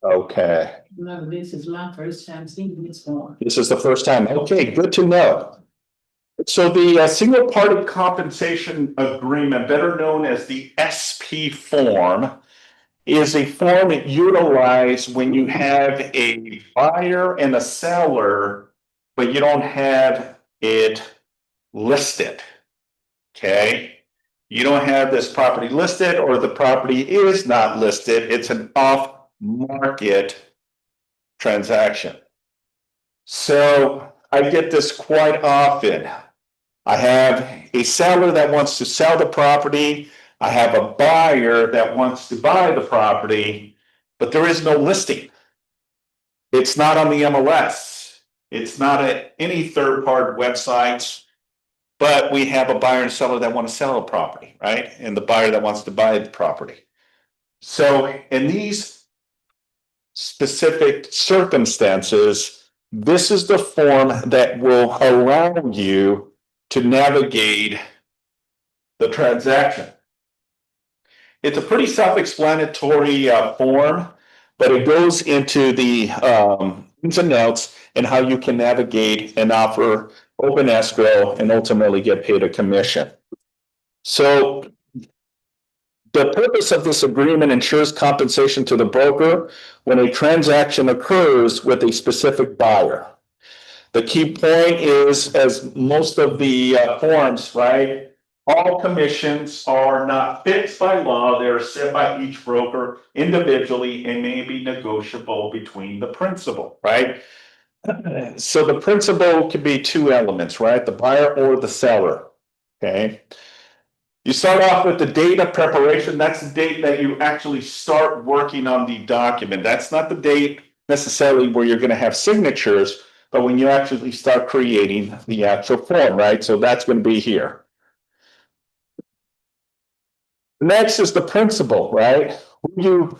Okay. No, this is my first time seeing this form. This is the first time. Okay, good to know. So the single party compensation agreement, better known as the SP form, is a form utilized when you have a buyer and a seller, but you don't have it listed. Okay. You don't have this property listed, or the property is not listed. It's an off market transaction. So I get this quite often. I have a seller that wants to sell the property. I have a buyer that wants to buy the property, but there is no listing. It's not on the MLS. It's not at any third-party websites, but we have a buyer and seller that want to sell a property, right? And the buyer that wants to buy the property. So in these specific circumstances, this is the form that will allow you to navigate the transaction. It's a pretty self-explanatory form, but it goes into the ins and outs and how you can navigate and offer open escrow and ultimately get paid a commission. So the purpose of this agreement ensures compensation to the broker when a transaction occurs with a specific buyer. The key point is, as most of the forms, right? All commissions are not fixed by law. They're set by each broker individually and may be negotiable between the principal, right? So the principal could be two elements, right? The buyer or the seller, okay? You start off with the date of preparation. That's the date that you actually start working on the document. That's not the date necessarily where you're going to have signatures, but when you actually start creating the actual form, right? So that's going to be here. Next is the principal, right? You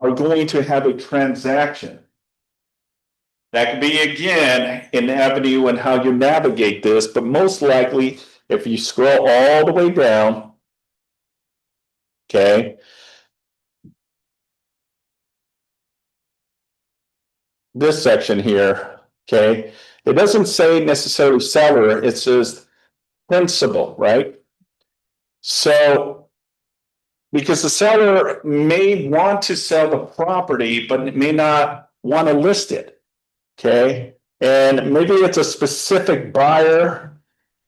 are going to have a transaction. That could be, again, an avenue and how you navigate this, but most likely, if you scroll all the way down, okay, this section here, okay, it doesn't say necessarily seller, it says principal, right? So, because the seller may want to sell the property, but it may not want to list it, okay? And maybe it's a specific buyer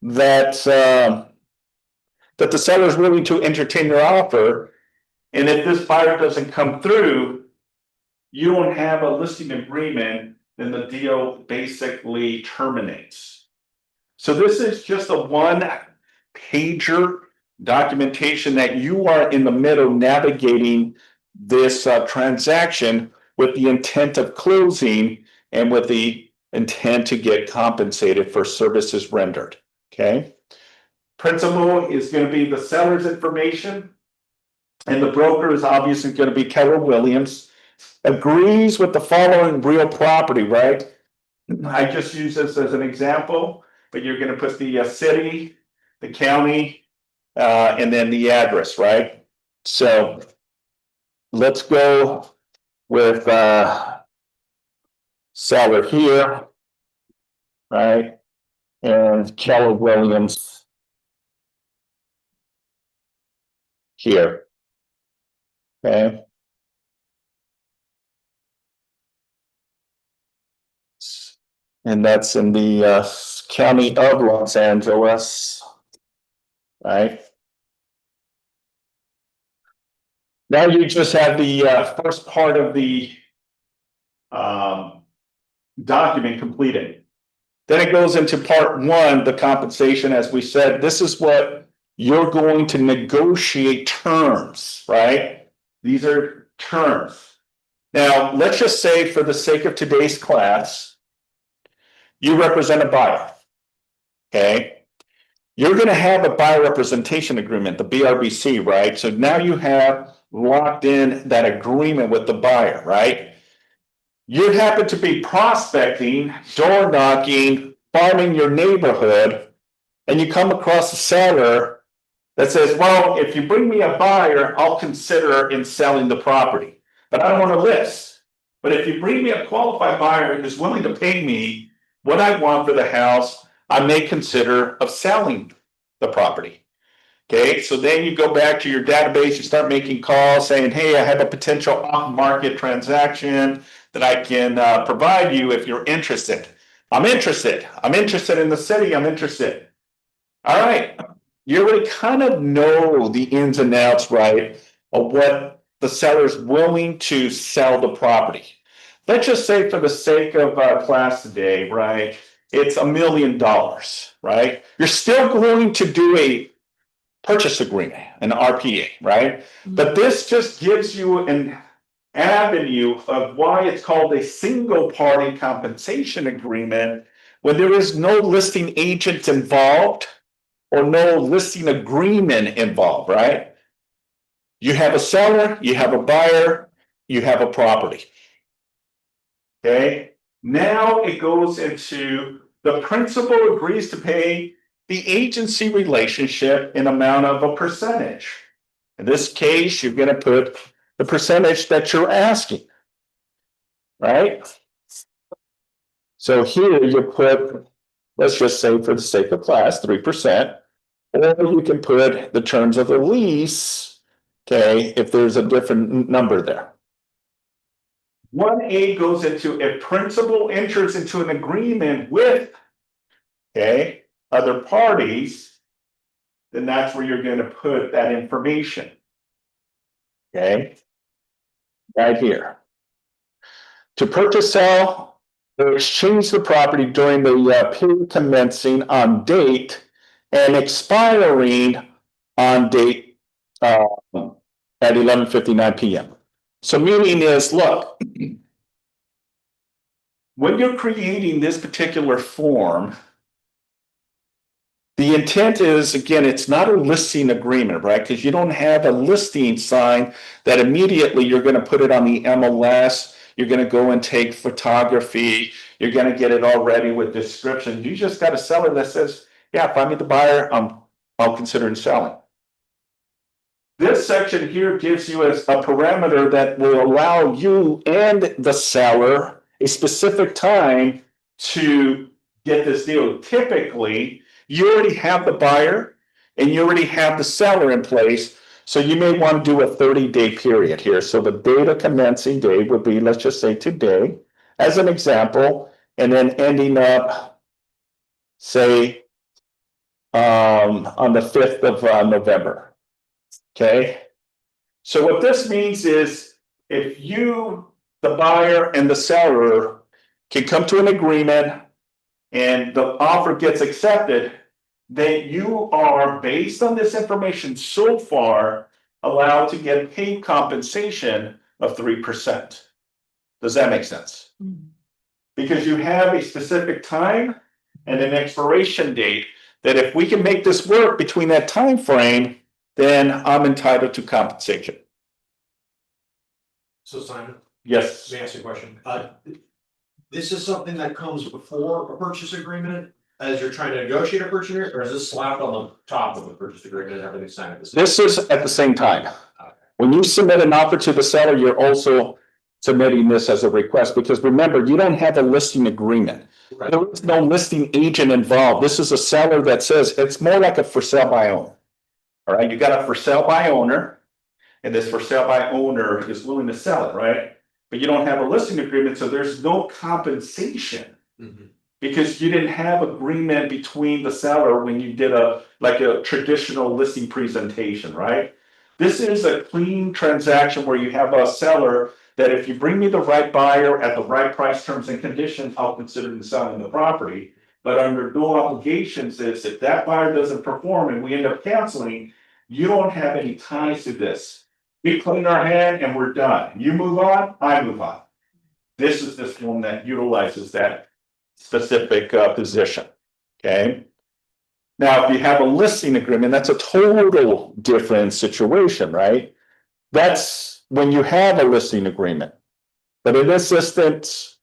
that that the seller is willing to entertain your offer. And if this buyer doesn't come through, you don't have a listing agreement, then the deal basically terminates. So this is just a one pager documentation that you are in the middle navigating this transaction with the intent of closing and with the intent to get compensated for services rendered. Okay. Principal is going to be the seller's information, and the broker is obviously going to be Keller Williams. Agrees with the following real property, right? I just use this as an example, but you're going to put the city, the county, and then the address, right? So let's go with seller here, right? And Keller Williams here. Okay. And that's in the county of Los Angeles, right? Now you just have the first part of the document completed. Then it goes into part one, the compensation. As we said, this is what you're going to negotiate terms, right? These are terms. Now, let's just say, for the sake of today's class, you represent a buyer, okay? You're going to have a buyer representation agreement, the BRBC, right? So now you have locked in that agreement with the buyer, right? You happen to be prospecting, door knocking, farming your neighborhood, and you come across a seller that says, well, if you bring me a buyer, I'll consider in selling the property. but I don't want to list. But if you bring me a qualified buyer who's willing to pay me what I want for the house, I may consider of selling the property. Okay, so then you go back to your database, you start making calls saying, hey, I have a potential off-market transaction that I can provide you if you're interested. I'm interested. I'm interested in the city. I'm interested. All right. You already kind of know the ins and outs, right, of what the seller's willing to sell the property. Let's just say for the sake of class today, right, it's $1 million, right? You're still going to do a purchase agreement, an RPA, right? But this just gives you an avenue of why it's called a single party compensation agreement when there is no listing agent involved or no listing agreement involved, right? You have a seller, you have a buyer, you have a property. Okay, now it goes into the principal agrees to pay the agency relationship in amount of a percentage. In this case, you're going to put the percentage that you're asking, right? So here you put, let's just say for the sake of class, 3%, or you can put the terms of the lease, okay, if there's a different number there. 1A goes into if principal enters into an agreement with, okay, other parties, then that's where you're going to put that information. Okay, right here. To purchase, sell, or exchange the property during the period commencing on date and expiring on date at 11:59 p.m. So meaning is, look, when you're creating this particular form, the intent is, again, it's not a listing agreement, right? Because you don't have a listing sign that immediately you're going to put it on the MLS. You're going to go and take photography. You're going to get it all ready with description. You just got a seller that says, yeah, if I meet the buyer, I'll consider selling. This section here gives you a parameter that will allow you and the seller a specific time to get this deal. Typically, you already have the buyer and you already have the seller in place. So you may want to do a 30-day period here. So the date of commencing date would be, let's just say today, as an example, and then ending up, say, on the 5th of November. Okay. So what this means is if you, the buyer and the seller, can come to an agreement and the offer gets accepted, then you are, based on this information so far, allowed to get paid compensation of 3%. Does that make sense? Mm-hmm. Because you have a specific time and an expiration date that if we can make this work between that time frame, then I'm entitled to compensation. So Simon? Yes. Let me ask you a question. This is something that comes before a purchase agreement as you're trying to negotiate a purchase agreement, or is this slapped on the top of the purchase agreement and everything's signed at the same time? This is at the same time. Okay. When you submit an offer to the seller, you're also submitting this as a request, because remember, you don't have a listing agreement. Right. There is no listing agent involved. This is a seller that says it's more like a for sale by owner. All right, you got a for sale by owner, and this for sale by owner is willing to sell it, right? But you don't have a listing agreement, so there's no compensation. Mm-hmm. Because you didn't have agreement between the seller when you did a traditional listing presentation, right? This is a clean transaction where you have a seller that if you bring me the right buyer at the right price, terms and conditions, I'll consider selling the property. But under no obligations is if that buyer doesn't perform and we end up canceling, you don't have any ties to this. We clean our hand and we're done. You move on, I move on. This is this one that utilizes that specific position. Okay. Now, if you have a listing agreement, that's a total different situation, right? That's when you have a listing agreement. But in this instance,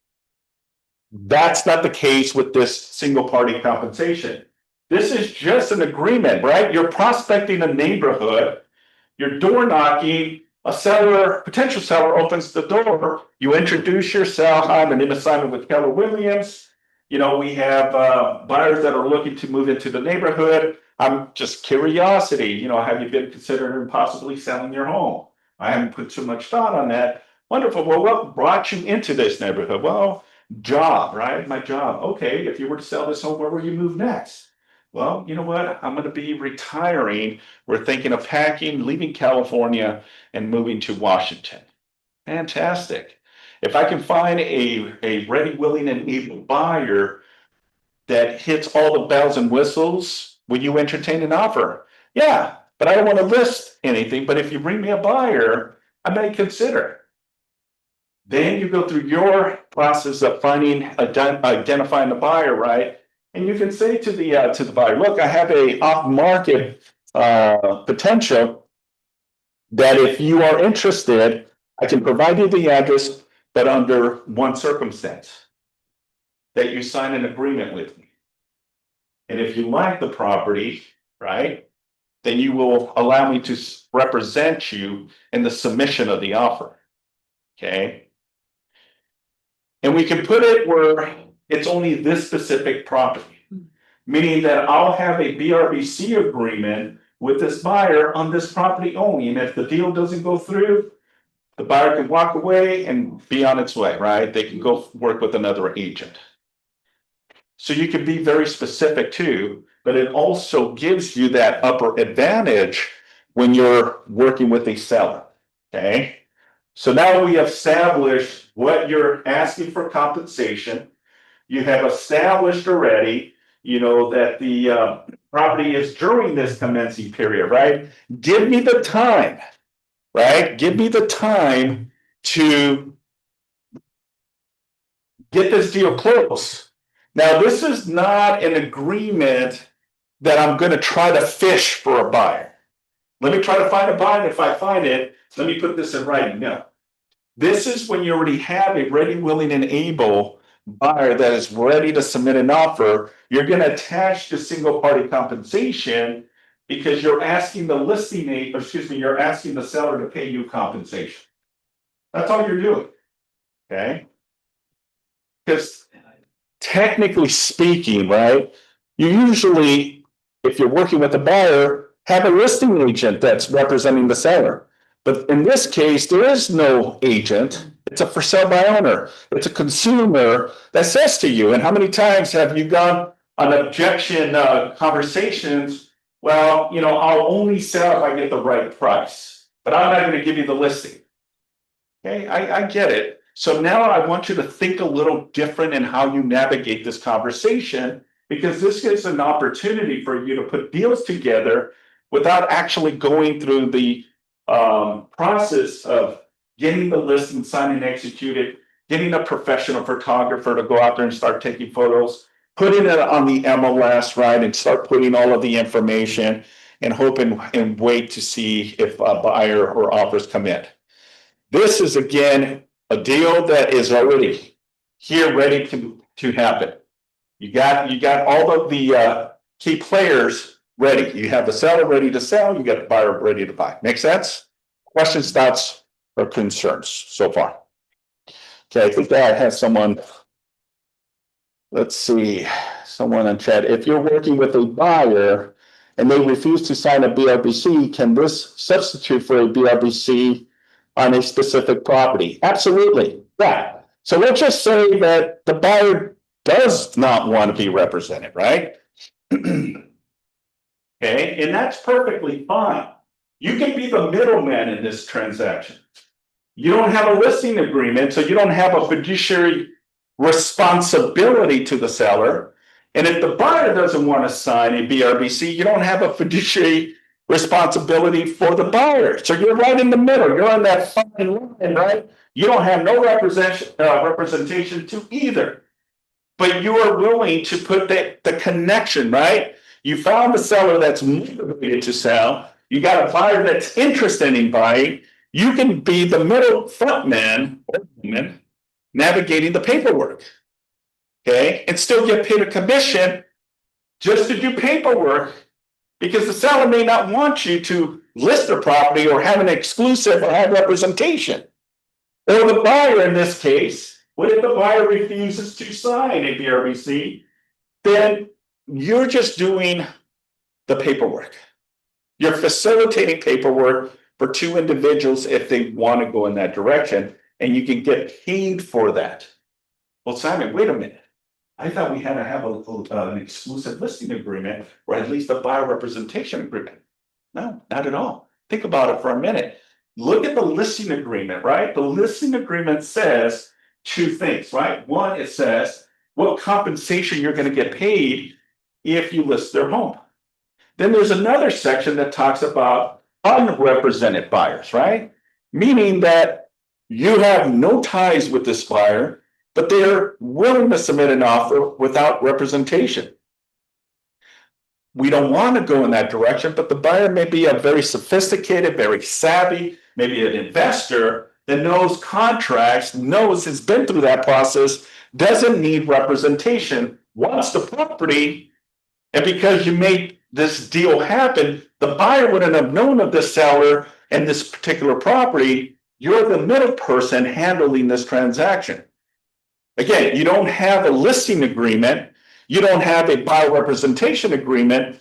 that's not the case with this single party compensation. This is just an agreement, right? You're prospecting a neighborhood, you're door knocking a seller, potential seller opens the door, you introduce yourself, hi, my name is Simon with Keller Williams. You know, we have buyers that are looking to move into the neighborhood. I'm just curiosity, you know, have you been considering possibly selling your home? I haven't put too much thought on that. Wonderful. Well, what brought you into this neighborhood? Well, job, right? My job. Okay, if you were to sell this home, where will you move next? Well, you know what? I'm going to be retiring. We're thinking of packing, leaving California, and moving to Washington. Fantastic. If I can find a ready, willing, and able buyer that hits all the bells and whistles, will you entertain an offer? Yeah, but I don't want to list anything. But if you bring me a buyer, I may consider. Then you go through your process of identifying the buyer, right? And you can say to the buyer, look, I have a off-market potential that if you are interested, I can provide you the address, but under one circumstance, that you sign an agreement with me. And if you like the property, right, then you will allow me to represent you in the submission of the offer. Okay. And we can put it where it's only this specific property, meaning that I'll have a BRBC agreement with this buyer on this property only. And if the deal doesn't go through, the buyer can walk away and be on its way, right? They can go work with another agent. So you can be very specific too, but it also gives you that upper advantage when you're working with a seller, okay? So now we have established what you're asking for compensation. You have established already, you know, that the property is during this commencing period, right? Give me the time, right? Give me the time to get this deal closed. Now, this is not an agreement that I'm going to try to fish for a buyer. Let me try to find a buyer. And if I find it, let me put this in writing. No. This is when you already have a ready, willing, and able buyer that is ready to submit an offer. You're going to attach the single party compensation because you're asking the you're asking the seller to pay you compensation. That's all you're doing. Okay. Because technically speaking, right, you usually, if you're working with a buyer, have a listing agent that's representing the seller. But in this case, there is no agent. It's a for sale by owner. It's a consumer that says to you, and how many times have you gone on objection conversations? Well, you know, I'll only sell if I get the right price, but I'm not going to give you the listing. Okay, I get it. So now I want you to think a little different in how you navigate this conversation, because this is an opportunity for you to put deals together without actually going through the process of getting the listing signed and executed, getting a professional photographer to go out there and start taking photos, putting it on the MLS, right, and start putting all of the information and hoping and wait to see if a buyer or offers come in. This is, again, a deal that is already here, ready to happen. You got all of the key players ready. You have the seller ready to sell. You got the buyer ready to buy. Make sense? Questions, thoughts, or concerns so far? Okay, I think that I have someone. Let's see, someone in chat. If you're working with a buyer and they refuse to sign a BRBC, can this substitute for a BRBC on a specific property? Absolutely. Yeah. So let's just say that the buyer does not want to be represented, right? Okay, and that's perfectly fine. You can be the middleman in this transaction. You don't have a listing agreement, so you don't have a fiduciary responsibility to the seller. And if the buyer doesn't want to sign a BRBC, you don't have a fiduciary responsibility for the buyer. So you're right in the middle. You're on that fine line, right? You don't have no representation to either. But you are willing to put the connection, right? You found the seller that's motivated to sell. You got a buyer that's interested in buying. You can be the middle front man or woman navigating the paperwork, okay? And still get paid a commission just to do paperwork Because the seller may not want you to list the property or have an exclusive or have representation. Or the buyer in this case, what if the buyer refuses to sign a BRBC? Then you're just doing the paperwork. You're facilitating paperwork for two individuals if they want to go in that direction, and you can get paid for that. Well, Simon, wait a minute. I thought we had to have an exclusive listing agreement or at least a buyer representation agreement. No, not at all. Think about it for a minute. Look at the listing agreement, right? The listing agreement says two things, right? One, it says what compensation you're going to get paid if you list their home. Then there's another section that talks about unrepresented buyers, right? Meaning that you have no ties with this buyer, but they're willing to submit an offer without representation. We don't want to go in that direction, but the buyer may be a very sophisticated, very savvy, maybe an investor that knows contracts, knows has been through that process, doesn't need representation, wants the property, and because you made this deal happen, the buyer wouldn't have known of the seller and this particular property. You're the middle person handling this transaction. Again, you don't have a listing agreement. You don't have a buyer representation agreement.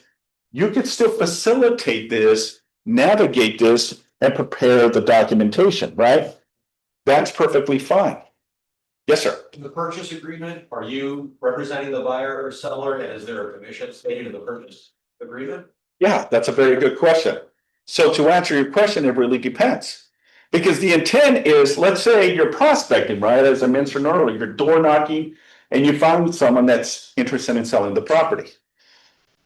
You could still facilitate this, navigate this, and prepare the documentation, right? That's perfectly fine. Yes, sir. In the purchase agreement, are you representing the buyer or seller, and is there a commission stated in the purchase agreement? Yeah, that's a very good question. So to answer your question, it really depends. Because the intent is, let's say you're prospecting, right? As I mentioned earlier, you're door knocking and you find someone that's interested in selling the property.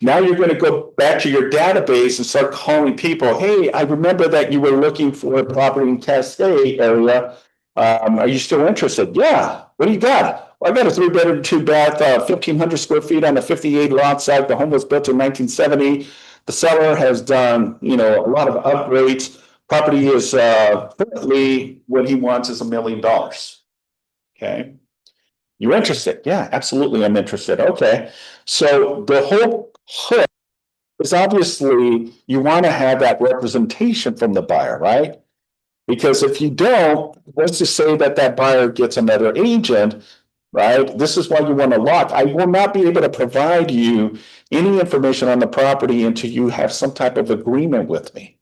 Now you're going to go back to your database and start calling people. Hey, I remember that you were looking for a property in Cascade area. Are you still interested? Yeah. What do you got? Well, I got a 3-bedroom, 2-bath, 1,500 square feet on a 58 lot site. The home was built in 1970. The seller has done, a lot of upgrades. Property is currently what he wants is $1 million. Okay. You're interested? Yeah, absolutely. I'm interested. Okay. So the whole hook is obviously you want to have that representation from the buyer, right? Because if you don't, let's just say that buyer gets another agent, right? This is why you want to lock. I will not be able to provide you any information on the property until you have some type of agreement with me.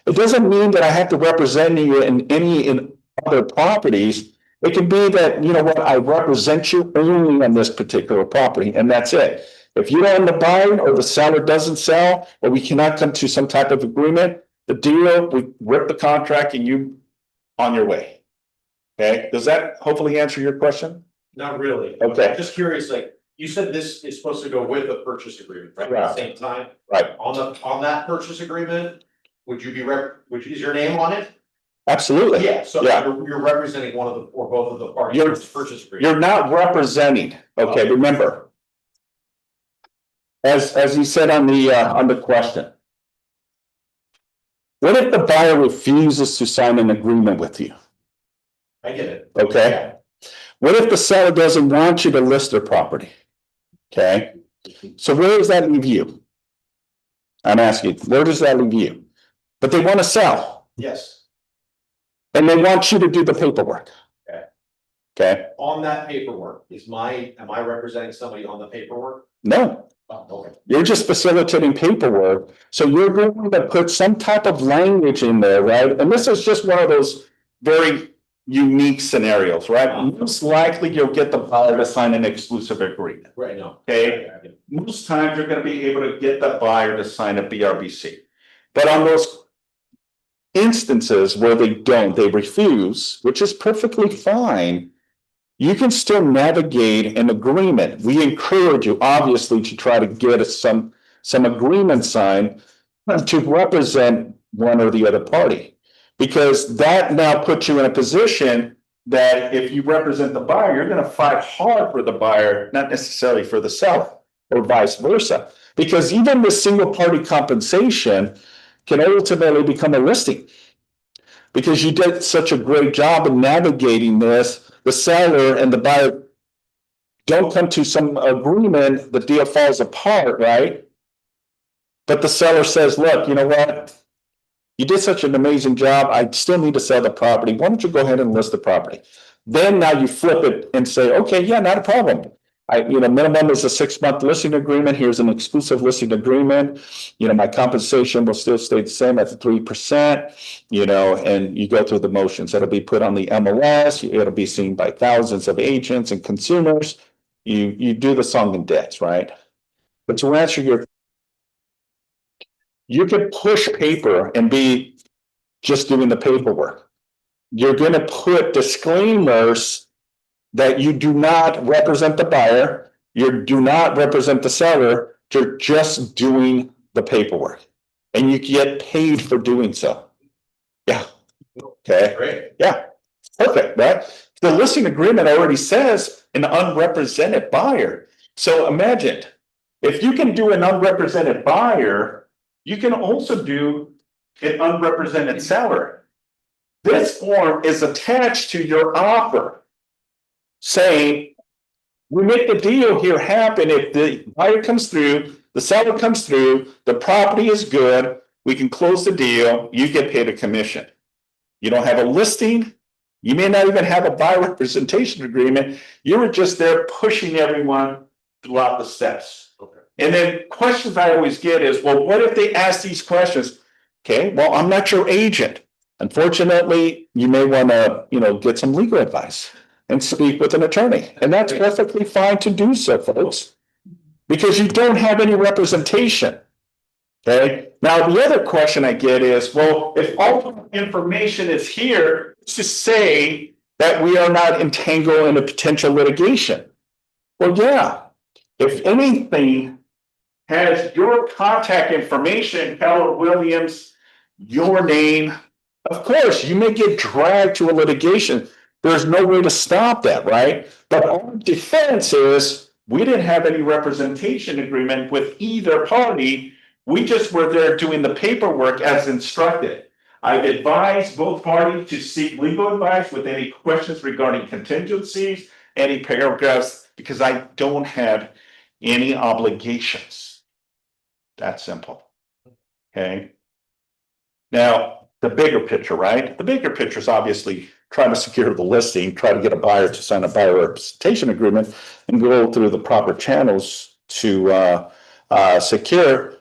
It doesn't mean that I have to represent you in other properties. It can be that, I represent you only on this particular property, and that's it. If you don't end up buying or the seller doesn't sell, or we cannot come to some type of agreement, the deal, we rip the contract and you on your way. Okay, does that hopefully answer your question? Not really. Okay. I'm just curious, you said this is supposed to go with the purchase agreement, right? At Right. the same time, Right, on that purchase agreement, would you be is your name on it? absolutely. Yeah, so Yeah. you're representing one of the, or both of the parties. You're- It's the purchase agreement. You're not representing, okay, remember. As you said on the question. What if the buyer refuses to sign an agreement with you? I get it. Okay. What if the seller doesn't want you to list their property? Okay. So where does that leave you? I'm asking, where does that leave you? But they want to sell Yes, and they want you to do the paperwork. Okay. Okay. on that paperwork, am I representing somebody on the paperwork? No, Oh, okay. you're just facilitating paperwork. So you're going to put some type of language in there, right? And this is just one of those very unique scenarios, right? Most likely you'll get the buyer to sign an exclusive agreement. Right, no. Okay. Most times you're going to be able to get the buyer to sign a BRBC. But on those instances where they refuse, which is perfectly fine, you can still navigate an agreement. We encourage you, obviously, to try to get some agreement signed to represent one or the other party. Because that now puts you in a position that if you represent the buyer, you're going to fight hard for the buyer, not necessarily for the seller, or vice versa. Because even the single party compensation can ultimately become a listing. Because you did such a great job in navigating this, the seller and the buyer don't come to some agreement, the deal falls apart, right? But the seller says, look, you know what? You did such an amazing job. I still need to sell the property. Why don't you go ahead and list the property? Then now you flip it and say, okay, yeah, not a problem. Minimum is a 6-month listing agreement. Here's an exclusive listing agreement. My compensation will still stay the same at the 3%, and you go through the motions. It'll be put on the MLS. It'll be seen by thousands of agents and consumers. You do the song and dance, right? But to answer you can push paper and be just doing the paperwork. You're going to put disclaimers that you do not represent the buyer, you do not represent the seller, you're just doing the paperwork. And you get paid for doing so. Yeah. Okay. Great. Yeah. Perfect, right? The listing agreement already says an unrepresented buyer. So imagine if you can do an unrepresented buyer, you can also do an unrepresented seller. This form is attached to your offer saying, we make the deal here happen if the buyer comes through, the seller comes through, the property is good, we can close the deal, you get paid a commission. You don't have a listing, you may not even have a buyer representation agreement, you were just there pushing everyone throughout the steps. Okay. And then questions I always get is, well, what if they ask these questions? Okay, well, I'm not your agent. Unfortunately, you may want to, get some legal advice and speak with an attorney. And that's perfectly fine to do so, folks, because you don't have any representation. Okay. Now, the other question I get is, well, if all information is here to say that we are not entangled in a potential litigation. Well, yeah, if anything has your contact information, Keller Williams, your name, of course, you may get dragged to a litigation. There's no way to stop that, right? But our defense is we didn't have any representation agreement with either party. We just were there doing the paperwork as instructed. I've advised both parties to seek legal advice with any questions regarding contingencies, any paragraphs, because I don't have any obligations. That's simple. Okay. Now, the bigger picture, right? The bigger picture is obviously trying to secure the listing, try to get a buyer to sign a buyer representation agreement and go through the proper channels to secure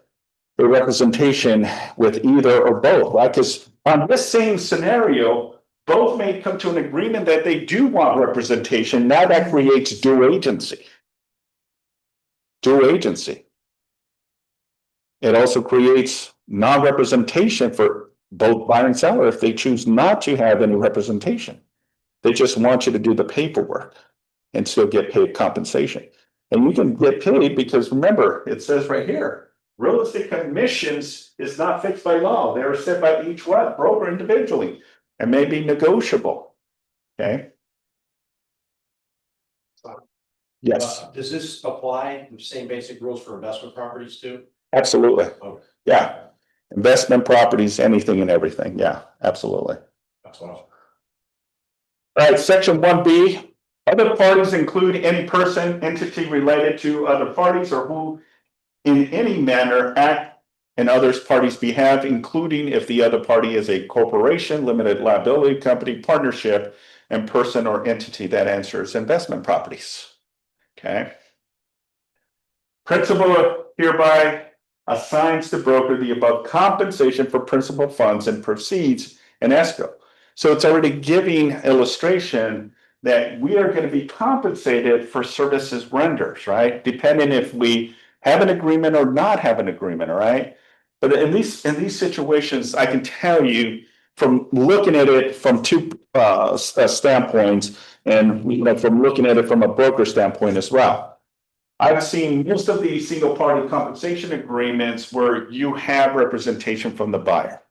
a representation with either or both, right? Because on this same scenario, both may come to an agreement that they do want representation. Now that creates dual agency. Dual agency. It also creates non-representation for both buyer and seller if they choose not to have any representation. They just want you to do the paperwork and still get paid compensation. And you can get paid because remember, it says right here, real estate commissions is not fixed by law. They are set by each what? Broker individually and may be negotiable. Okay. Yes, Does this apply the same basic rules for investment properties too? absolutely. Oh, Yeah. Investment properties, anything and everything. Yeah, absolutely. that's what I was. All right, section 1B. Other parties include any person, entity related to other parties or who in any manner act in others parties' behalf, including if the other party is a corporation, limited liability company, partnership, and person or entity that answers investment properties. Okay. Principal hereby assigns the broker the above compensation for principal funds and proceeds in escrow. So it's already giving illustration that we are going to be compensated for services rendered, right? Depending if we have an agreement or not have an agreement, all right? But in these situations, I can tell you from looking at it from two standpoints, and from looking at it from a broker standpoint as well. I've seen most of the single party compensation agreements where you have representation from the buyer.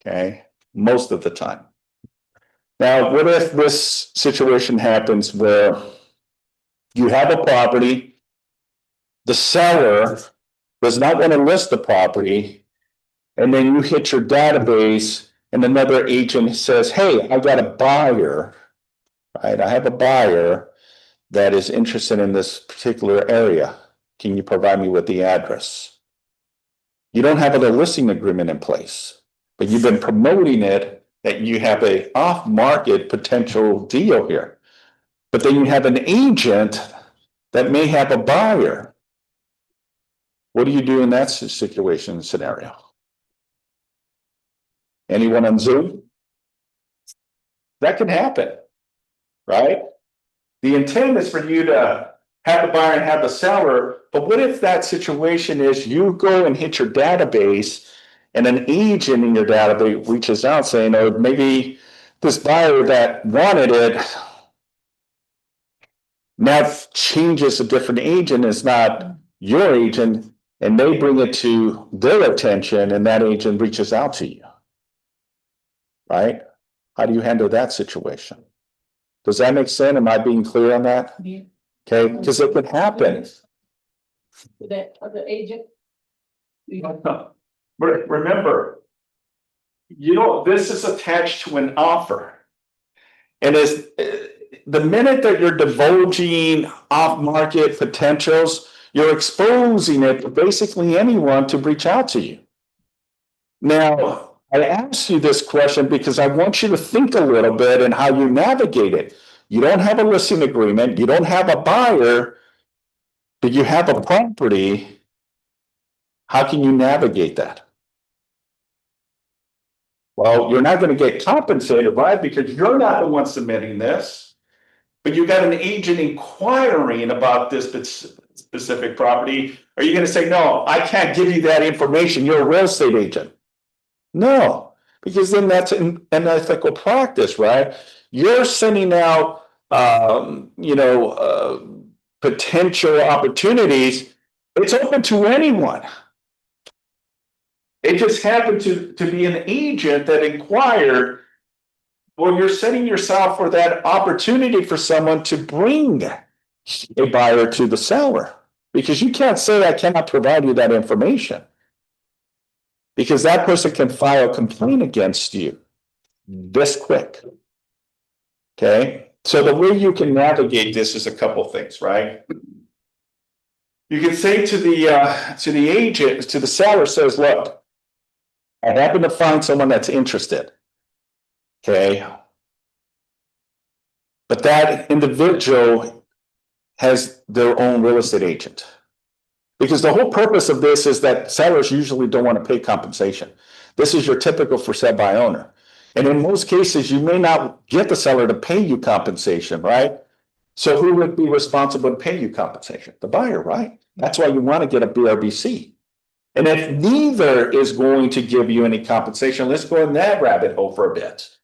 Okay, most of the time. Now, what if this situation happens where you have a property, the seller does not want to list the property, and then you hit your database and another agent says, hey, I got a buyer, right? I have a buyer that is interested in this particular area. Can you provide me with the address? You don't have a listing agreement in place, but you've been promoting it that you have a off-market potential deal here. But then you have an agent that may have a buyer. What do you do in that situation scenario? Anyone on Zoom? That can happen, right? The intent is for you to have the buyer and have the seller, but what if that situation is you go and hit your database and an agent in your database reaches out saying, oh, maybe this buyer that wanted it now changes a different agent, is not your agent, and they bring it to their attention and that agent reaches out to you, right? How do you handle that situation? Does that make sense? Am I being clear on that? Yeah. Okay, because it could happen. That other agent. Remember, you know, this is attached to an offer. And as the minute that you're divulging off-market potentials, you're exposing it to basically anyone to reach out to you. Now, I asked you this question because I want you to think a little bit and how you navigate it. You don't have a listing agreement, you don't have a buyer, but you have a property. How can you navigate that? Well, you're not going to get compensated, right? Because you're not the one submitting this, but you got an agent inquiring about this specific property. Are you going to say, no, I can't give you that information, you're a real estate agent? No, because then that's an unethical practice, right? You're sending out, potential opportunities. It's open to anyone. It just happened to be an agent that inquired. Well, you're setting yourself for that opportunity for someone to bring a buyer to the seller, because you can't say I cannot provide you that information, because that person can file a complaint against you this quick. Okay, so the way you can navigate this is a couple things, right? You can say to the agent, to the seller, says, look, I happen to find someone that's interested. Okay. But that individual has their own real estate agent. Because the whole purpose of this is that sellers usually don't want to pay compensation. This is your typical for sale by owner. And in most cases, you may not get the seller to pay you compensation, right? So who would be responsible to pay you compensation? The buyer, right? That's why you want to get a BRBC. And if neither is going to give you any compensation, let's go in that rabbit hole for a bit.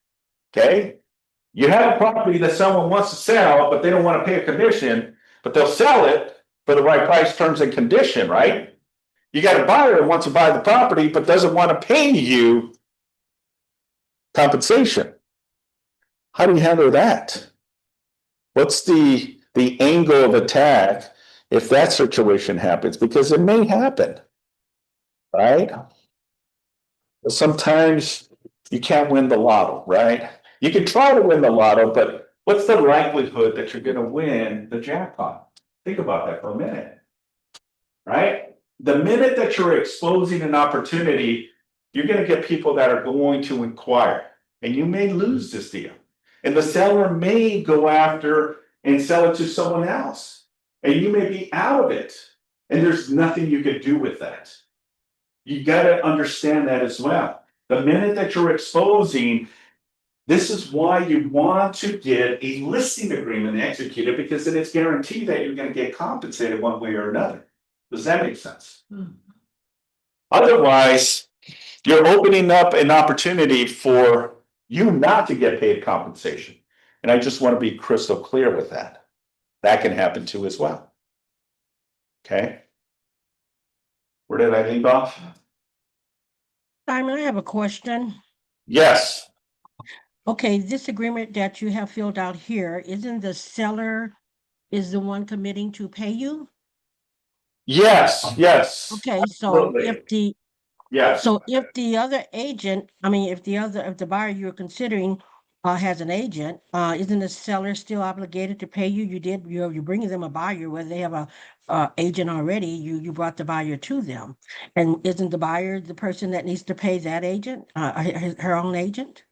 Okay? You have a property that someone wants to sell, but they don't want to pay a commission, but they'll sell it for the right price, terms, and condition, right? You got a buyer that wants to buy the property, but doesn't want to pay you compensation. How do you handle that? What's the angle of attack if that situation happens? Because it may happen, right? Sometimes you can't win the lotto, right? You can try to win the lotto, but what's the likelihood that you're going to win the jackpot? Think about that for a minute, right? The minute that you're exposing an opportunity, you're going to get people that are going to inquire, and you may lose this deal. And the seller may go after and sell it to someone else, and you may be out of it, and there's nothing you can do with that. You got to understand that as well. The minute that you're exposing, this is why you want to get a listing agreement executed, because then it's guaranteed that you're going to get compensated one way or another. Does that make sense? Otherwise, you're opening up an opportunity for you not to get paid compensation. And I just want to be crystal clear with that. That can happen too as well. Okay. Where did I leave off? Simon, I have a question. Yes. Okay, this agreement that you have filled out here, isn't the seller is the one committing to pay you? Yes. Okay, so Absolutely. if the other agent, if the buyer you're considering has an agent, isn't the seller still obligated to pay you? You're bringing them a buyer, whether they have a agent already, you brought the buyer to them. And isn't the buyer the person that needs to pay that agent, her own agent?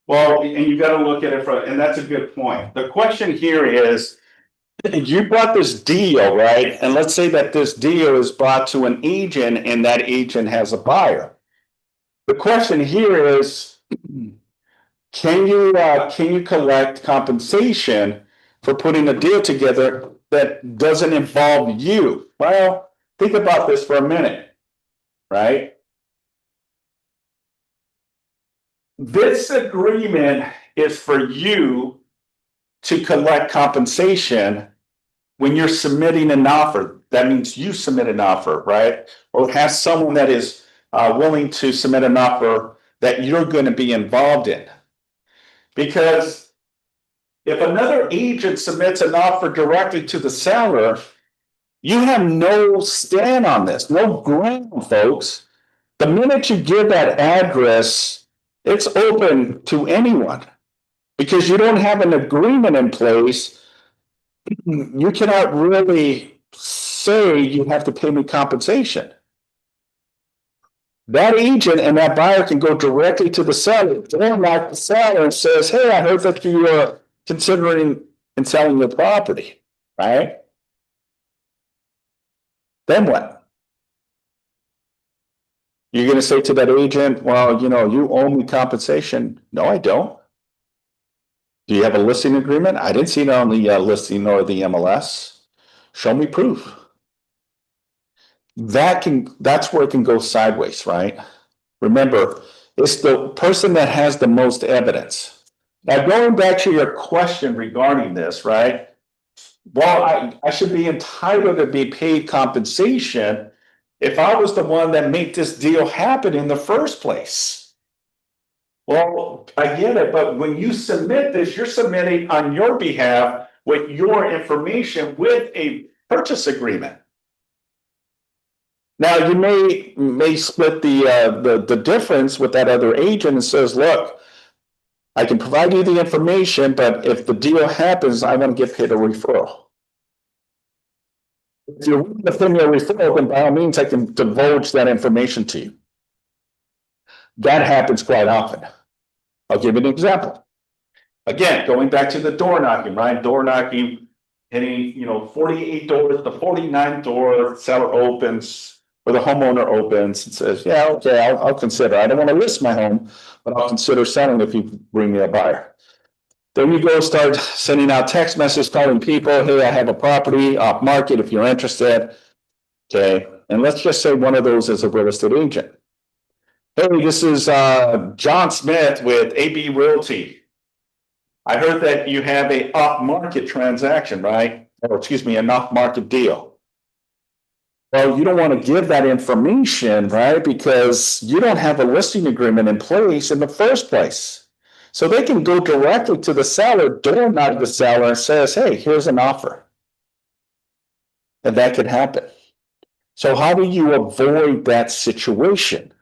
Well, and you gotta look at it from, and that's a good point. The question here is, you brought this deal, right? And let's say that this deal is brought to an agent and that agent has a buyer. The question here is, can you collect compensation for putting a deal together that doesn't involve you? Well, think about this for a minute, right? This agreement is for you to collect compensation when you're submitting an offer. That means you submit an offer, right? Or have someone that is willing to submit an offer that you're going to be involved in. Because if another agent submits an offer directly to the seller, you have no stand on this, no ground, folks. The minute you give that address, it's open to anyone. Because you don't have an agreement in place, you cannot really say you have to pay me compensation. That agent and that buyer can go directly to the seller, or like the seller and says, hey, I heard that you are considering and selling your property, right? Then what? You're going to say to that agent, well, you owe me compensation. No, I don't. Do you have a listing agreement? I didn't see it on the listing or the MLS. Show me proof. That's where it can go sideways, right? Remember, it's the person that has the most evidence. Now, going back to your question regarding this, right? Well, I should be entitled to be paid compensation if I was the one that made this deal happen in the first place. Well, I get it, but when you submit this, you're submitting on your behalf with your information with a purchase agreement. Now, you may split the difference with that other agent and says, look, I can provide you the information, but if the deal happens, I want to get paid a referral. If you're willing to pay me a referral, then by all means, I can divulge that information to you. That happens quite often. I'll give you an example. Again, going back to the door knocking, right? Door knocking, hitting, 48 doors, the 49th door, seller opens, or the homeowner opens and says, yeah, okay, I'll consider. I don't want to list my home, but I'll consider selling if you bring me a buyer. Then you go start sending out text messages, calling people, hey, I have a property off market if you're interested. Okay, and let's just say one of those is a real estate agent. Hey, this is John Smith with AB Realty. I heard that you have a off-market transaction, right? Or excuse me, an off-market deal. Well, you don't want to give that information, right? Because you don't have a listing agreement in place in the first place. So they can go directly to the seller, door knock the seller and says, hey, here's an offer. And that could happen. So how do you avoid that situation?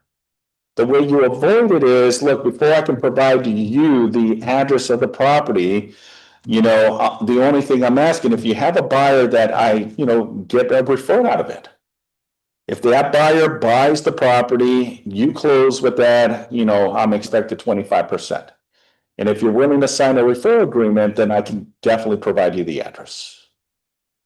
The way you avoid it is, look, before I can provide you the address of the property, the only thing I'm asking, if you have a buyer that I, get a referral out of it. If that buyer buys the property, you close with that, I'm expected 25%. And if you're willing to sign a referral agreement, then I can definitely provide you the address.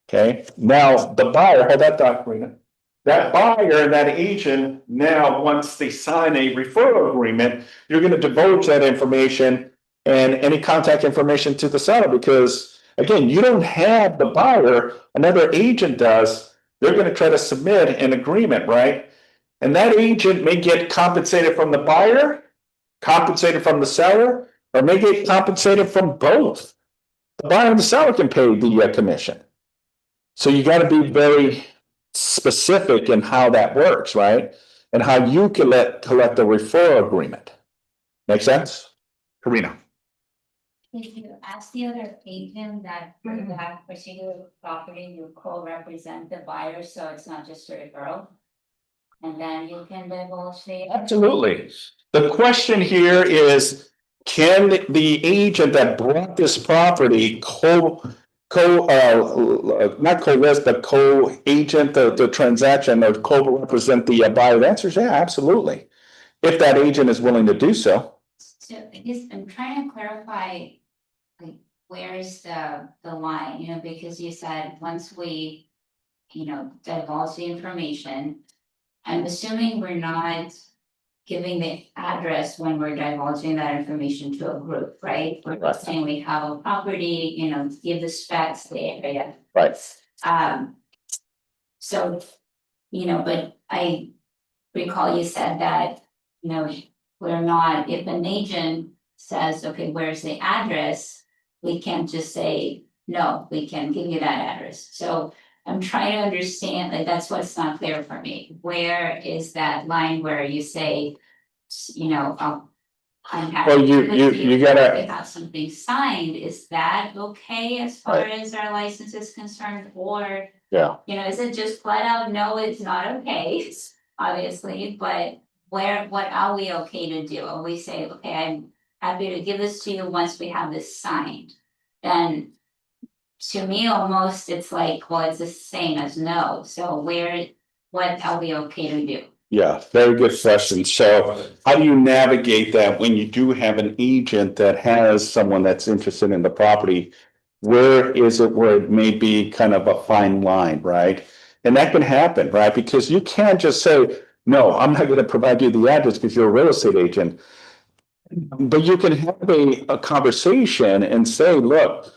Okay, now the buyer, hold that thought, Karina. That buyer and that agent, now, once they sign a referral agreement, you're going to divulge that information and any contact information to the seller because, again, you don't have the buyer, another agent does. They're going to try to submit an agreement, right? And that agent may get compensated from the buyer, compensated from the seller, or may get compensated from both. The buyer and the seller can pay the commission. So you got to be very specific in how that works, right? And how you collect the referral agreement. Make sense? Karina. If you ask the other agent that for that particular property, you co-represent the buyer, so it's not just a referral. And then you can divulge the. Absolutely. The question here is, can the agent that brought this property not co-list, but co-agent the transaction or co-represent the buyer? The answer is yeah, absolutely. If that agent is willing to do so. So I guess I'm trying to clarify, like, where's the line, you know, because you said once we, you know, divulge the information. I'm assuming we're not giving the address when we're divulging that information to a group, right? We're Right. saying we have a property, you know, give the specs, the area. Right. So, you know, but I recall you said that, you know, we're not, if an agent says, okay, where's the address? We can't just say, no, we can give you that address. So I'm trying to understand, like, that's what's not clear for me. Where is that line where you say, you know, I'm happy. Well, you We gotta, have something signed, is that okay as far as our license is concerned, or, yeah, you know, is it just flat out, no, it's not okay, obviously, but what are we okay to do? And we say, okay, I'm happy to give this to you once we have this signed, then to me, almost, it's like, well, it's the same as no, so what are we okay to do? yeah, very good question. So how do you navigate that when you do have an agent that has someone that's interested in the property? Where is it where it may be kind of a fine line, right? And that can happen, right? Because you can't just say, no, I'm not gonna provide you the address because you're a real estate agent. But you can have a conversation and say, look,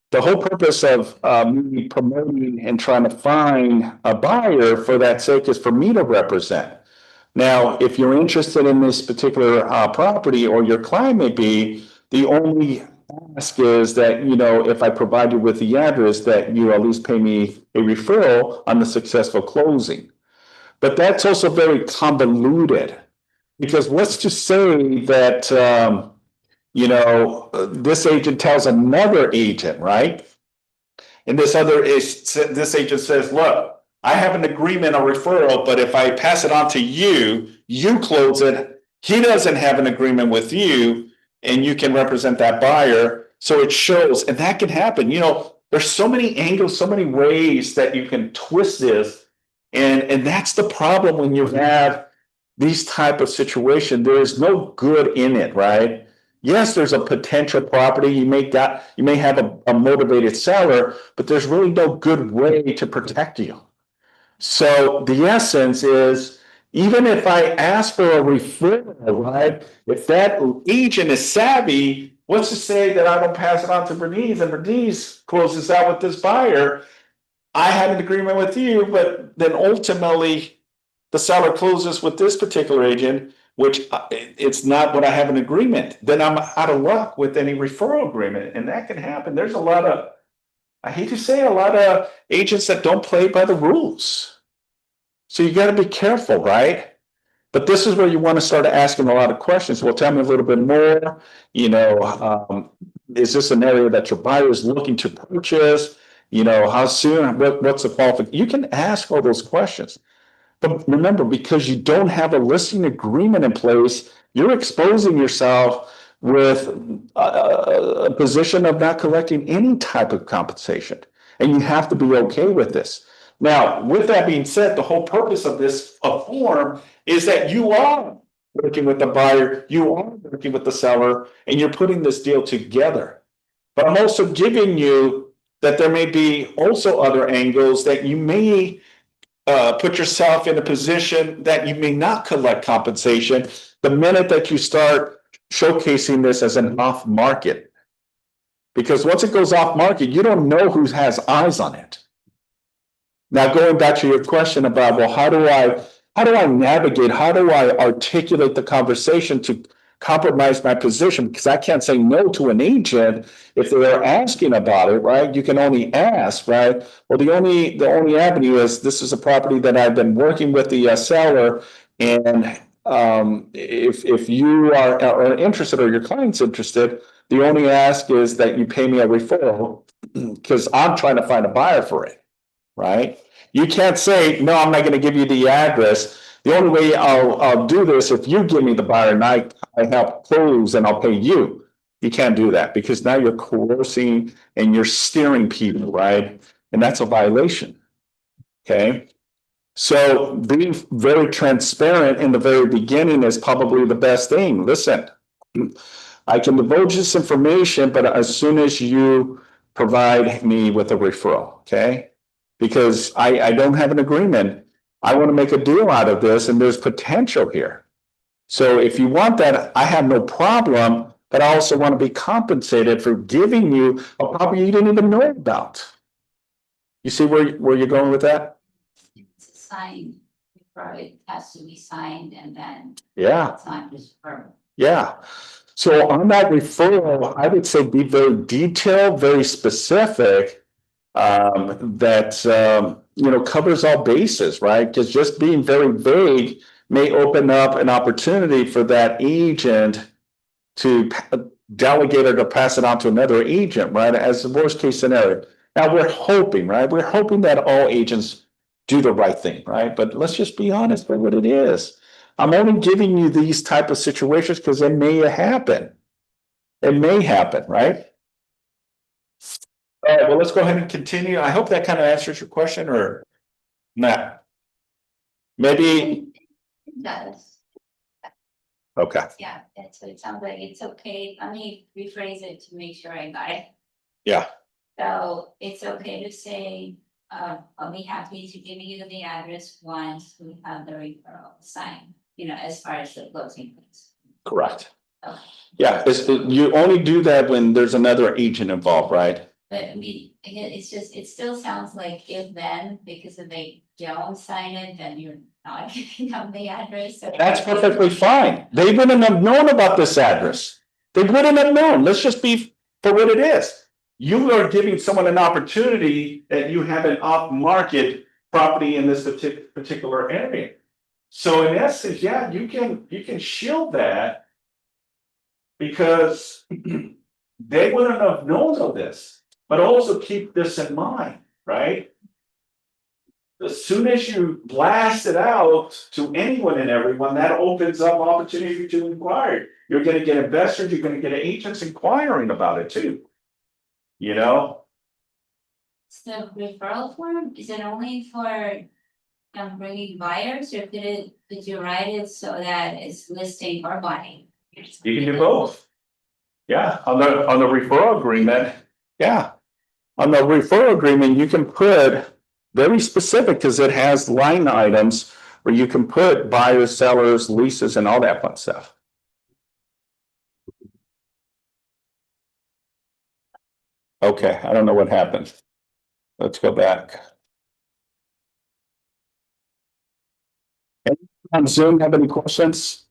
the whole purpose of me promoting and trying to find a buyer for that sake is for me to represent. Now, if you're interested in this particular property, or your client may be, the only ask is that, you know, if I provide you with the address, that you at least pay me a referral on the successful closing. But that's also very convoluted, because let's just say that, you know, this agent tells another agent, right? And this agent says, look, I have an agreement, a referral, but if I pass it on to you, you close it. He doesn't have an agreement with you, and you can represent that buyer. So it shows, and that can happen. You know, there's so many angles, so many ways that you can twist this. And that's the problem when you have these type of situation. There is no good in it, right? Yes, there's a potential property. You may have a motivated seller, but there's really no good way to protect you. So the essence is, even if I ask for a referral, right? If that agent is savvy, what's to say that I don't pass it on to Bernice and Bernice closes out with this buyer? I had an agreement with you, but then ultimately the seller closes with this particular agent, which it's not what I have an agreement. Then I'm out of luck with any referral agreement, and that can happen. There's a lot of, I hate to say, a lot of agents that don't play by the rules. So you got to be careful, right? But this is where you want to start asking a lot of questions. Well, tell me a little bit more. You know, is this an area that your buyer is looking to purchase? You know, how soon? What's the qualification? You can ask all those questions. But remember, because you don't have a listing agreement in place, you're exposing yourself with a position of not collecting any type of compensation. And you have to be okay with this. Now, with that being said, the whole purpose of this form is that you are working with the buyer, you are working with the seller, and you're putting this deal together. But I'm also giving you that there may be also other angles that you may put yourself in a position that you may not collect compensation the minute that you start showcasing this as an off market. Because once it goes off market, you don't know who has eyes on it. Now, going back to your question about, well, how do I navigate? How do I articulate the conversation to compromise my position? Because I can't say no to an agent if they're asking about it, right? You can only ask, right? Well, the only avenue is, this is a property that I've been working with the seller, and if you are interested, or your client's interested, the only ask is that you pay me a referral because I'm trying to find a buyer for it. Right? You can't say, no, I'm not going to give you the address. The only way I'll do this if you give me the buyer and I help close and I'll pay you. You can't do that because now you're coercing and you're steering people, right? And that's a violation. Okay? So being very transparent in the very beginning is probably the best thing. Listen, I can divulge this information, but as soon as you provide me with a referral, okay? Because I don't have an agreement. I want to make a deal out of this and there's potential here. So if you want that, I have no problem, but I also want to be compensated for giving you a property you didn't even know about. You see where you're going with that? It's a sign, it has to be signed and then Yeah. it's not just verbal. Yeah. So on that referral, I would say be very detailed, very specific. That covers all bases, right? Because just being very vague may open up an opportunity for that agent to delegate or to pass it on to another agent, right? As the worst case scenario. Now we're hoping, right? We're hoping that all agents do the right thing, right? But let's just be honest with what it is. I'm only giving you these type of situations because it may happen. It may happen, right? All right, well, let's go ahead and continue. I hope that kind of answers your question or not. Maybe, It does, okay, yeah, that's what it sounds like, it's okay, let me rephrase it to make sure I got it. yeah, So it's okay to say, I'll be happy to give you the address once we have the referral signed, as far as the closing place. correct. Okay. Yeah, you only do that when there's another agent involved, right? But I mean, again, it's just, it still sounds like if then, because if they don't sign it, then you're not giving them the address. So That's perfectly fine. They wouldn't have known about this address. They wouldn't have known. Let's just be for what it is. You are giving someone an opportunity that you have an off-market property in this particular area. So in essence, yeah, you can shield that because they wouldn't have known of this, but also keep this in mind, right? As soon as you blast it out to anyone and everyone, that opens up opportunity to inquire. You're gonna get investors, you're gonna get agents inquiring about it too. You know, the referral form, is it only for bringing buyers, or did you write it so that it's listing or buying? you can do both. Yeah, on the referral agreement, yeah. On the referral agreement, you can put very specific because it has line items where you can put buyers, sellers, leases, and all that fun stuff. Okay, I don't know what happened. Let's go back. Anyone on Zoom have any questions?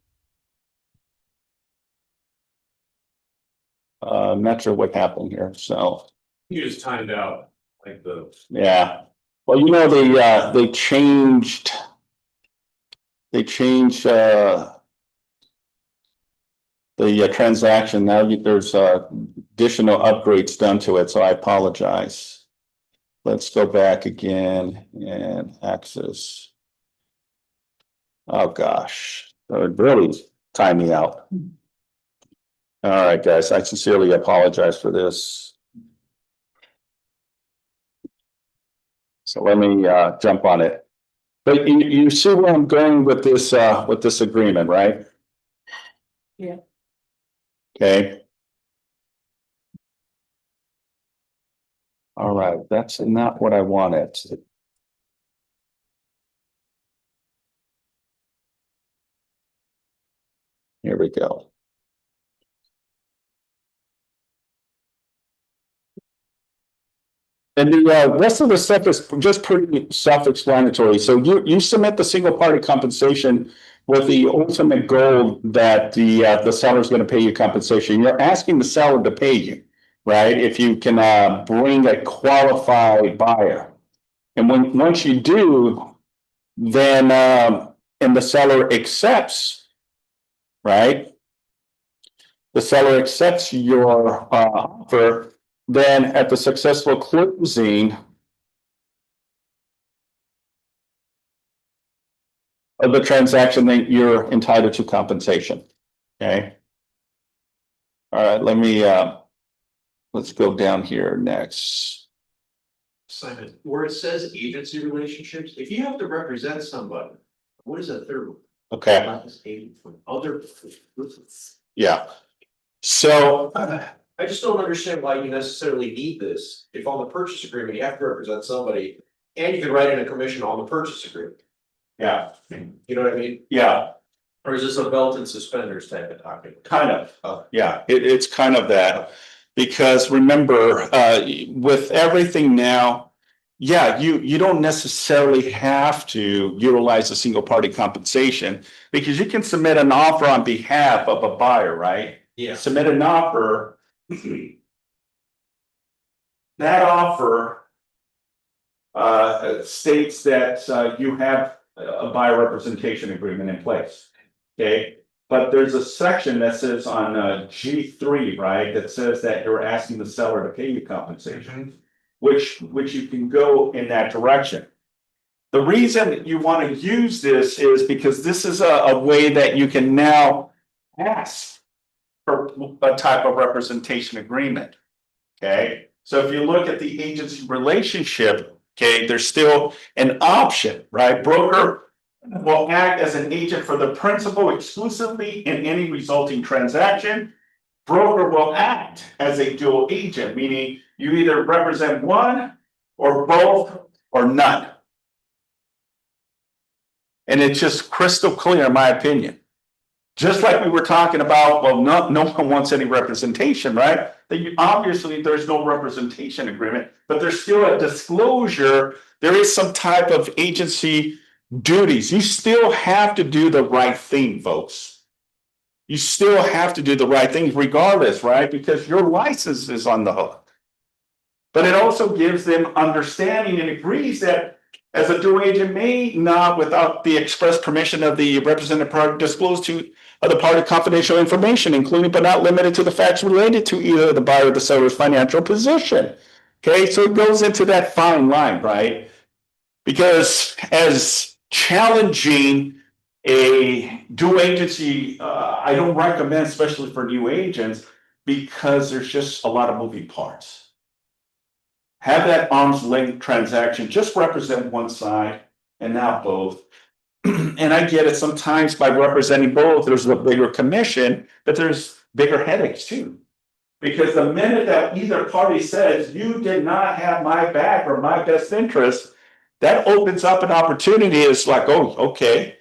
I'm not sure what happened here, so, You just timed out, like yeah. Well, they changed. The transaction. Now there's additional upgrades done to it, so I apologize. Let's go back again and access. Oh, gosh, that would really time me out. All right, guys, I sincerely apologize for this. So let me jump on it. But you see where I'm going with this agreement, right? Yeah. Okay. All right, that's not what I wanted. Here we go. And the rest of the stuff is just pretty self-explanatory. So you submit the single party compensation with the ultimate goal that the seller is going to pay you compensation. You're asking the seller to pay you, right? If you can bring a qualified buyer. And once you do, then and the seller accepts, right? The seller accepts your offer, then at the successful closing, of the transaction, then you're entitled to compensation. Okay. All right, let's go down here next. Simon, where it says agency relationships, if you have to represent somebody, what is that third one? Okay, Other. yeah. So, I just don't understand why you necessarily need this. If on the purchase agreement, you have to represent somebody and you can write in a commission on the purchase agreement. yeah, You know what I mean? yeah, Or is this a belt and suspenders type of topic? kind of. Yeah, it's kind of that. Because remember, with everything now, yeah, you don't necessarily have to utilize a single party compensation because you can submit an offer on behalf of a buyer, right? Yeah. Submit an offer. That offer states that you have a buyer representation agreement in place. Okay, but there's a section that says on G3, right, that says that you're asking the seller to pay you compensation, which you can go in that direction. The reason you want to use this is because this is a way that you can now ask for a type of representation agreement. Okay, so if you look at the agency relationship, okay, there's still an option, right? Broker will act as an agent for the principal exclusively in any resulting transaction. Broker will act as a dual agent, meaning you either represent one or both or none. And it's just crystal clear, in my opinion. Just like we were talking about, well, no one wants any representation, right? Obviously, there's no representation agreement, but there's still a disclosure. There is some type of agency duties. You still have to do the right thing, folks. You still have to do the right thing regardless, right? Because your license is on the hook. But it also gives them understanding and agrees that as a dual agent may not, without the express permission of the represented party, disclose to other party confidential information, including but not limited to the facts related to either the buyer or the seller's financial position. Okay, so it goes into that fine line, right? Because as challenging a dual agency, I don't recommend, especially for new agents, because there's just a lot of moving parts. Have that arm's length transaction, just represent one side and not both. And I get it, sometimes by representing both, there's a bigger commission, but there's bigger headaches too. Because the minute that either party says, you did not have my back or my best interest, that opens up an opportunity. It's like, oh, okay.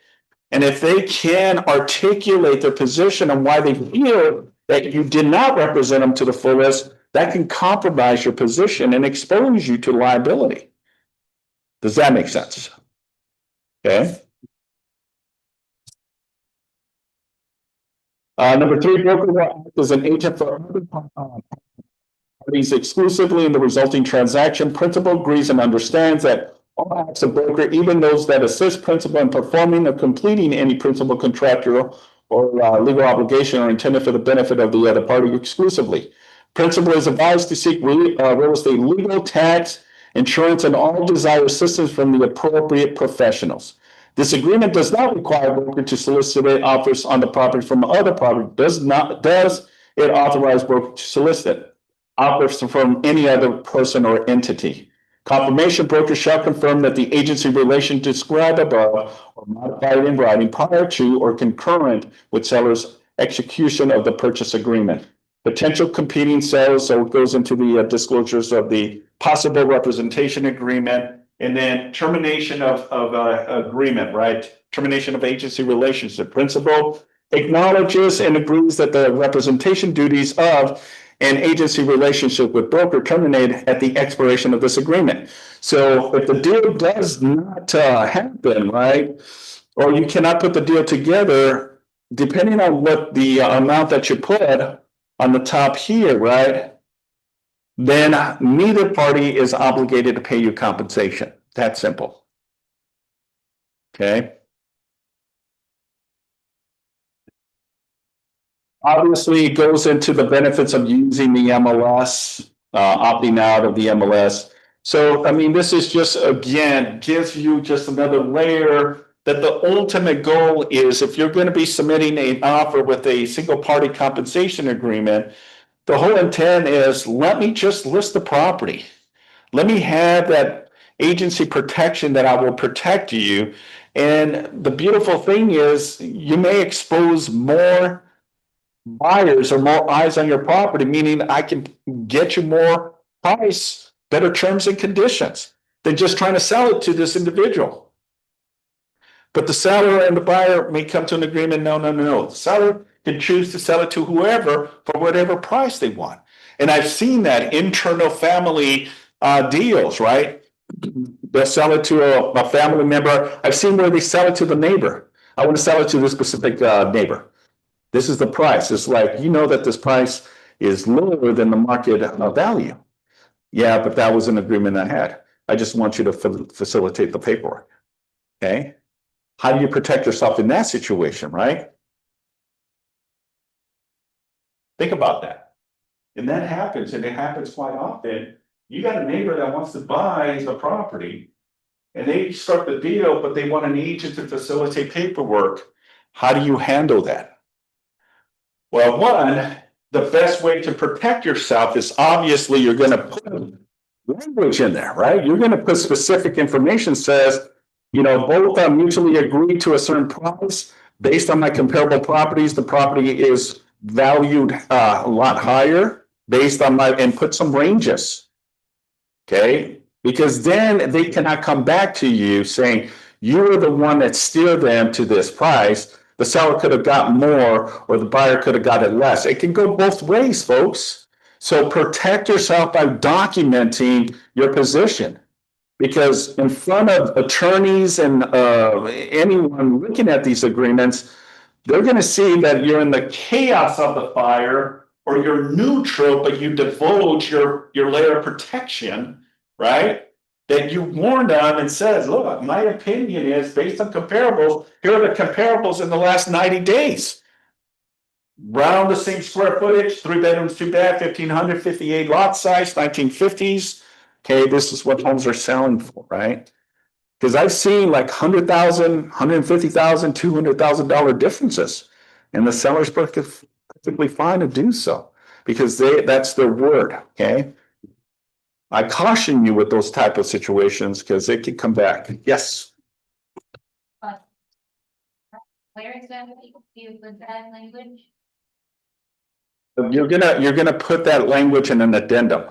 And if they can articulate their position on why they feel that you did not represent them to the fullest, that can compromise your position and expose you to liability. Does that make sense? Okay. Number 3, broker will act as an agent for other parties exclusively in the resulting transaction. Principal agrees and understands that all acts of broker, even those that assist principal in performing or completing any principal contractual or legal obligation, are intended for the benefit of the other party exclusively. Principal is advised to seek real estate legal, tax, insurance, and all desired assistance from the appropriate professionals. This agreement does not require broker to solicit offers on the property from other property. Does it authorize broker to solicit offers from any other person or entity? Confirmation broker shall confirm that the agency relation described above or modified in writing prior to or concurrent with seller's execution of the purchase agreement. Potential competing sales, so it goes into the disclosures of the possible representation agreement, and then termination of agreement, right? Termination of agency relationship. Principal acknowledges and agrees that the representation duties of an agency relationship with broker terminate at the expiration of this agreement. So if the deal does not happen, right, or you cannot put the deal together, depending on what the amount that you put on the top here, right, then neither party is obligated to pay you compensation. That simple. Okay. Obviously, it goes into the benefits of using the MLS, opting out of the MLS. So, I mean, this is just, again, gives you just another layer that the ultimate goal is if you're going to be submitting an offer with a single party compensation agreement, the whole intent is let me just list the property. Let me have that agency protection that I will protect you. And the beautiful thing is you may expose more buyers or more eyes on your property, meaning I can get you more price, better terms and conditions than just trying to sell it to this individual. But the seller and the buyer may come to an agreement. No, no, no, no. The seller can choose to sell it to whoever for whatever price they want. And I've seen that internal family deals, right? They'll sell it to a family member. I've seen where they sell it to the neighbor. I want to sell it to this specific neighbor. This is the price. It's like, you know that this price is lower than the market value. Yeah, but that was an agreement I had. I just want you to facilitate the paperwork. Okay. How do you protect yourself in that situation, right? Think about that. And that happens, and it happens quite often. You got a neighbor that wants to buy the property and they start the deal, but they want an agent to facilitate paperwork. How do you handle that? Well, one, the best way to protect yourself is obviously you're going to put language in there, right? You're going to put specific information says, you know, both mutually agree to a certain price based on my comparable properties. The property is valued a lot higher based on my, and put some ranges. Okay, because then they cannot come back to you saying you're the one that steered them to this price. The seller could have got more or the buyer could have got it less. It can go both ways, folks. So protect yourself by documenting your position. Because in front of attorneys and anyone looking at these agreements, they're going to see that you're in the chaos of the fire or you're neutral, but you divulge your layer of protection, right? That you warned them and says, look, my opinion is based on comparables. Here are the comparables in the last 90 days. Round the same square footage, 3 bedrooms, 2 bath, 1,558 lot size, 1950s. Okay, this is what homes are selling for, right? Because I've seen like $100,000, $150,000, $200,000 differences, and the seller's perfectly fine to do so because that's their word. Okay, I caution you with those type of situations because it can come back. Yes. Where exactly do you put that language? You're gonna put that language in an addendum.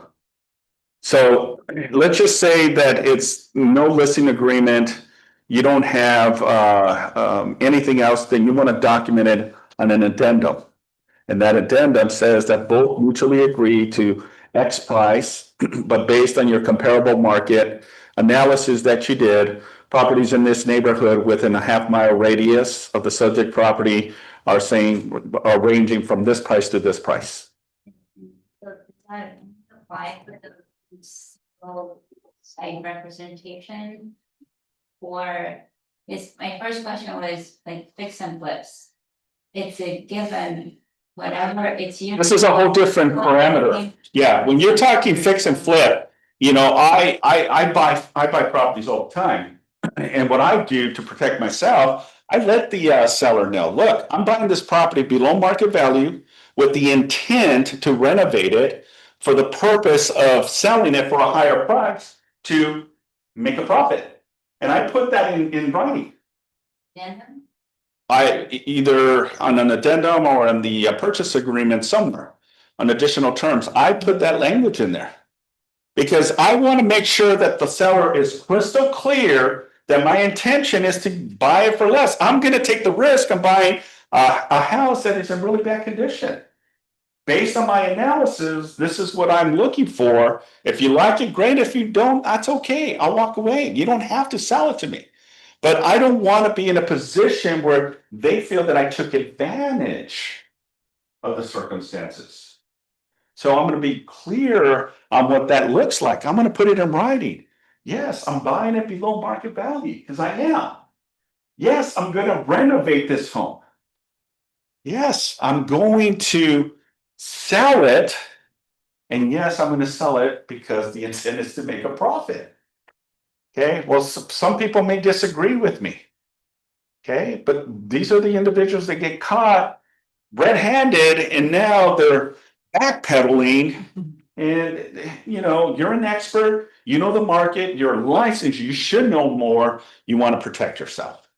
So let's just say that it's no listing agreement. You don't have anything else, then you want to document it on an addendum. And that addendum says that both mutually agree to X price, but based on your comparable market analysis that you did, properties in this neighborhood within a half-mile radius of the subject property are ranging from this price to this price. So does that apply for the site representation? Or is my first question was like fix and flips. It's a given, whatever it's. This is a whole different parameter. Yeah, when you're talking fix and flip, you know, I buy properties all the time. And what I do to protect myself, I let the seller know, look, I'm buying this property below market value with the intent to renovate it for the purpose of selling it for a higher price to make a profit. And I put that in writing. I either on an addendum or in the purchase agreement somewhere on additional terms, I put that language in there because I want to make sure that the seller is crystal clear that my intention is to buy it for less. I'm going to take the risk of buying a house that is in really bad condition. Based on my analysis, this is what I'm looking for. If you like it, great. If you don't, that's okay. I'll walk away. You don't have to sell it to me. But I don't want to be in a position where they feel that I took advantage of the circumstances. So I'm going to be clear on what that looks like. I'm going to put it in writing. Yes, I'm buying it below market value because I am. Yes, I'm going to renovate this home. Yes, I'm going to sell it. And yes, I'm going to sell it because the intent is to make a profit. Okay, well, some people may disagree with me. Okay, but these are the individuals that get caught red-handed and now they're backpedaling. And, you know, you're an expert, you know the market, you're licensed, you should know more, you want to protect yourself.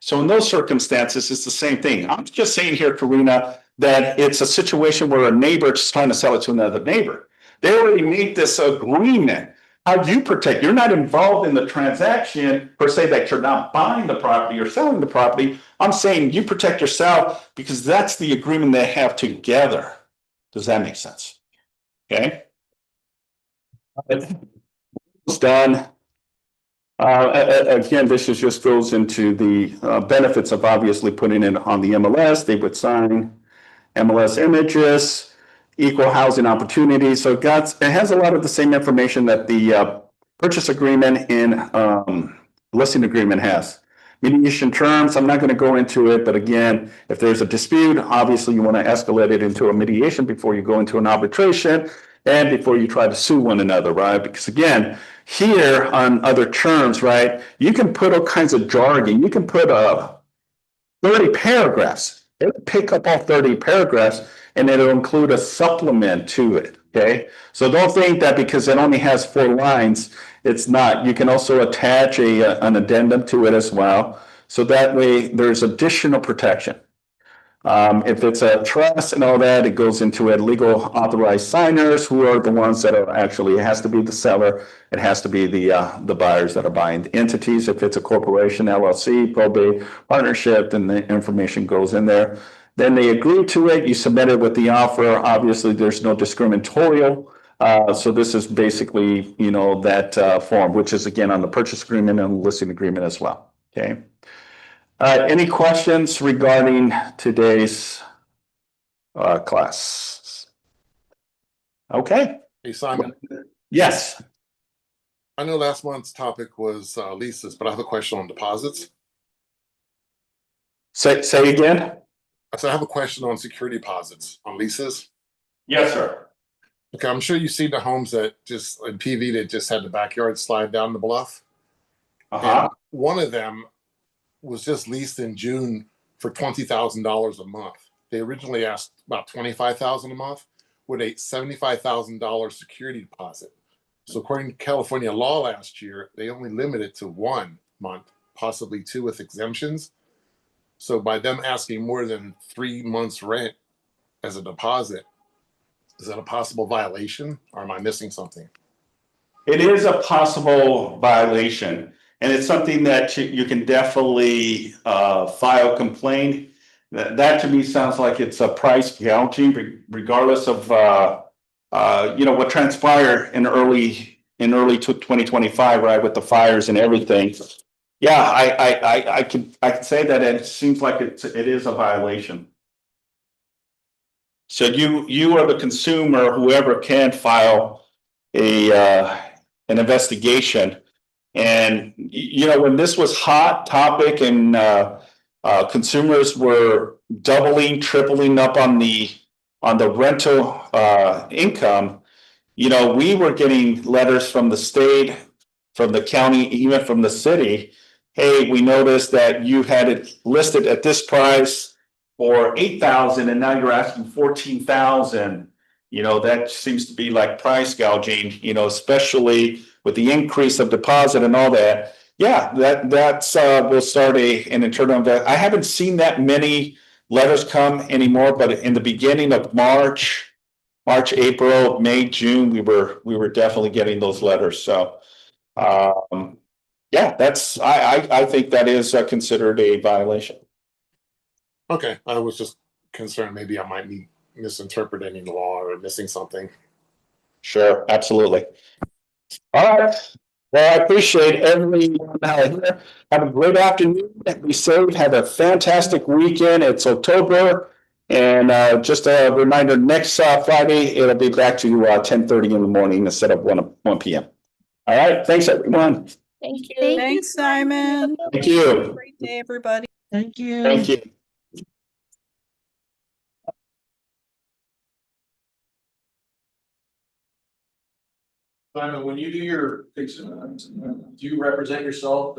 So in those circumstances, it's the same thing. I'm just saying here, Karina, that it's a situation where a neighbor is trying to sell it to another neighbor. They already made this agreement. How do you protect? You're not involved in the transaction per se that you're not buying the property or selling the property. I'm saying you protect yourself because that's the agreement they have together. Does that make sense? Okay. It's done. Again, this is just goes into the benefits of obviously putting it on the MLS. They would sign MLS images, equal housing opportunities. So it has a lot of the same information that the purchase agreement and listing agreement has. Mediation terms, I'm not going to go into it, but again, if there's a dispute, obviously you want to escalate it into a mediation before you go into an arbitration and before you try to sue one another, right? Because again, here on other terms, right, you can put all kinds of jargon. You can put 30 paragraphs. It'll pick up all 30 paragraphs and it'll include a supplement to it. Okay. So don't think that because it only has 4 lines, it's not. You can also attach an addendum to it as well. So that way there's additional protection. If it's a trust and all that, it goes into a legal authorized signers who are the ones that are actually, it has to be the seller. It has to be the buyers that are buying the entities. If it's a corporation, LLC, probate, partnership, then the information goes in there. Then they agree to it. You submit it with the offer. Obviously, there's no discriminatorial. So this is basically, you know, that form, which is again on the purchase agreement and listing agreement as well. Okay. Any questions regarding today's class? Okay. Hey, Simon, Yes. I know last month's topic was leases, but I have a question on deposits. Say again. I said I have a question on security deposits on leases. Yes, sir. Okay, I'm sure you've seen the homes that just in PV that just had the backyard slide down the bluff. And one of them was just leased in June for $20,000 a month. They originally asked about $25,000 a month with a $75,000 security deposit. So according to California law last year, they only limited to 1 month, possibly 2 with exemptions. So by them asking more than 3 months rent as a deposit, is that a possible violation or am I missing something? It is a possible violation, and it's something that you can definitely file complaint. That to me sounds like it's a price gouging, regardless of you know what transpired in early 2025, right, with the fires and everything. Yeah, I can say that it seems like it is a violation. So you are the consumer, whoever can file an investigation. And you know, when this was hot topic and consumers were doubling, tripling up on the rental income, you know, we were getting letters from the state, from the county, even from the city. Hey, we noticed that you had it listed at this price for 8,000 and now you're asking 14,000. You know, that seems to be like price gouging, you know, especially with the increase of deposit and all that. Yeah, that's will start an internal invest. I haven't seen that many letters come anymore, but in the beginning of March, April, May, June, we were definitely getting those letters. So yeah, I think that is considered a violation. Okay, I was just concerned maybe I might be misinterpreting the law or missing something. Sure, absolutely. All right. Well, I appreciate everyone here. Have a great afternoon. Be safe. Have a fantastic weekend. It's October. And just a reminder, next Friday, it'll be back to 10:30 in the morning instead of 1 p.m. All right. Thanks, everyone. Thank you. Thanks, Simon. Thank you. Great day, everybody. Thank you. Thank you. Simon, when you do your, do you represent yourself